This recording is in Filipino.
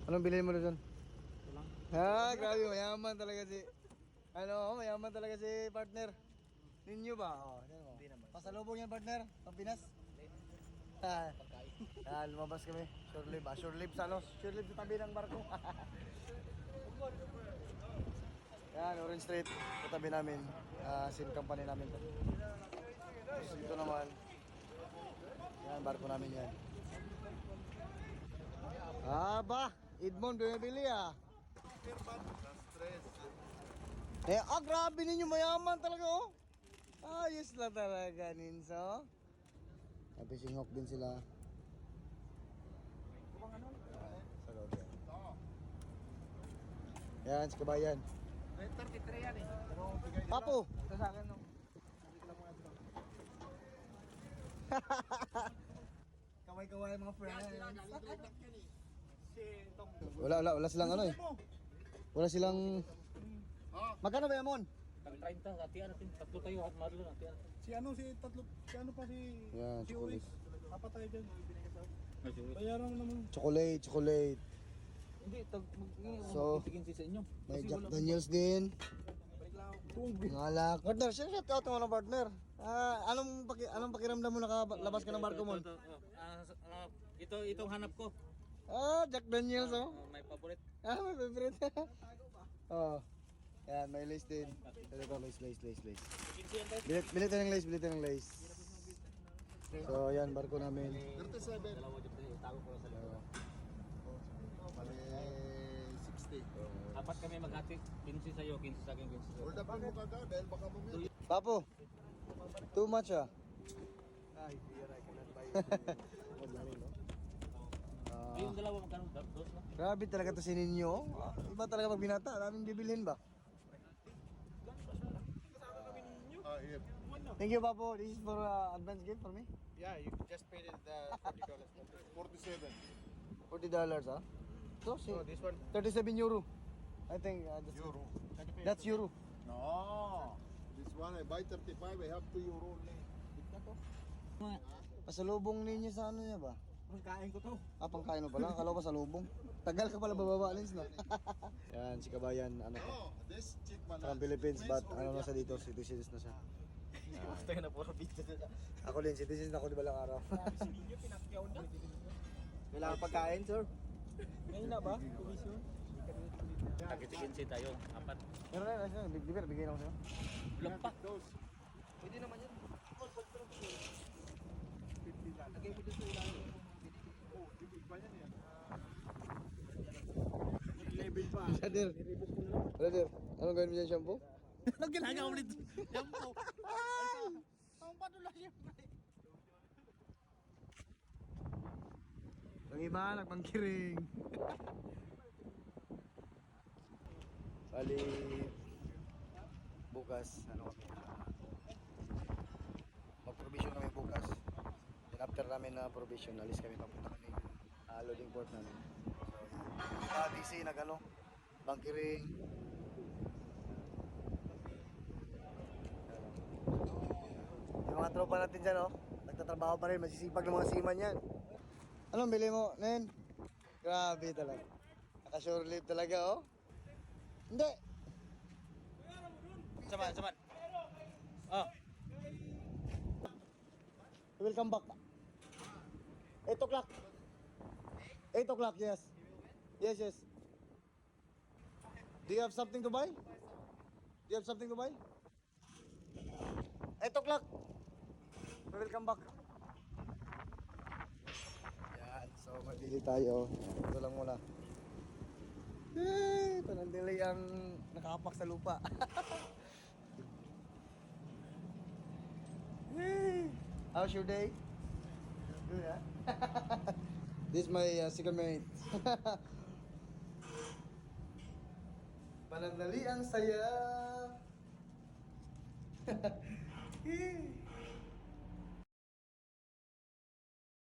Anong bilhin mo doon? Ito lang. Ha, grabe, mayaman talaga si... mayaman talaga si partner. Ninyo ba? Hindi naman. Pasalubong yan partner, pang Pinas. Lumabas kami. Short live, short live sa ano? Short live sa tabi ng barko. Yan, Orange Street, sa tabi namin. Sim company namin to. Tapos ito naman. Yan, barko namin yan. Edmond, bumibili grabe ninyo, mayaman talaga Ayos lang talaga, Ninso. Fishing hook din sila. Sa loob yan. Yan, si Kabayan. 33 yan eh. Papo! Ito sa akin no. Sabi ko lang muna ito. Kaway-kaway mga friends. Wala Wala silang Wala silang... Magkano ba yan, Mon? Tag 30, hatian natin. Tatlo tayo at madlo natin. Si ano pa si Yan, si chocolate. Uris. Apat tayo dyan. Bayaran mo naman. Chocolate. Hindi, So, magtitigin sa inyo. May Jack Daniels din. Balik lang ako. Ngalak. Partner, shout out mo na partner. Anong pakiramdam mo nakalabas ka ng barko mo? Itong hanap ko. Jack Daniels My favorite. My favorite. Yan, may lace din. Ito ko, lace. Bilit ng lace. So, yan, barko namin. 37. Dalawa dito, itago ko lang sa loob. Bali 60. Apat kami maghati. 15 sa'yo, 15 sa akin, 15 sa'yo. Hold up mo kagad dahil baka bumili. Papo, too much Ay, here I cannot buy Yung dalawa magkano? Dos na? Grabe talaga to si Ninyo. Iba talaga pag binata. Daming bibilhin ba? Here. Thank you, Papo. This is for advance gift for me. Yeah, you just paid it $40. 47. $40, So, So this one 37 euro. I think euro. that's euro. No. This one I buy 35, I have 2 euro only. Pasalubong ninyo sa ano niya ba? Kain ko to. Pangkain mo pala. Akala ko pasalubong. Tagal ka pala bababa, Lins, no? Yan, si Kabayan, Oh, this cheap man. from Philippines, but ano na siya dito, citizens na siya. Gusto ko na puro video na. Ako din, citizens na ako di balang araw. Kailangan pagkain, sir. Ngayon na ba? Komisyon? Tagitigin si tayo, apat. Pero na, bigyan ako sa'yo. Bilang pa. Pwede naman yan. Lagay mo dun sa ilalim. Oh, bibig pa yan yan. Brother, anong gawin mo dyan, shampoo? Anong ginagawa mo nito? Yan po. Ang padula siyempre. Ang iba, nagpangkiring. Bali, bukas, mag-provision kami bukas. Then after namin na provision, alis kami, papunta kami loading port namin. So, DC, bangkiring. Yung mga tropa natin dyan, nagtatrabaho pa rin, masisipag ng mga seaman yan. Anong bili mo, Nen? Grabe talaga. Naka-shore live talaga, Hindi. Saman. Oh. We will come back. 8 o'clock. 8 o'clock, yes. Yes. Do you have something to buy? 8 o'clock. We will come back. Yan, so mabili tayo. Ito lang muna. Panandili ang nakapak sa lupa. How's your day? Good, huh? This is my second mate. Panandali ang saya.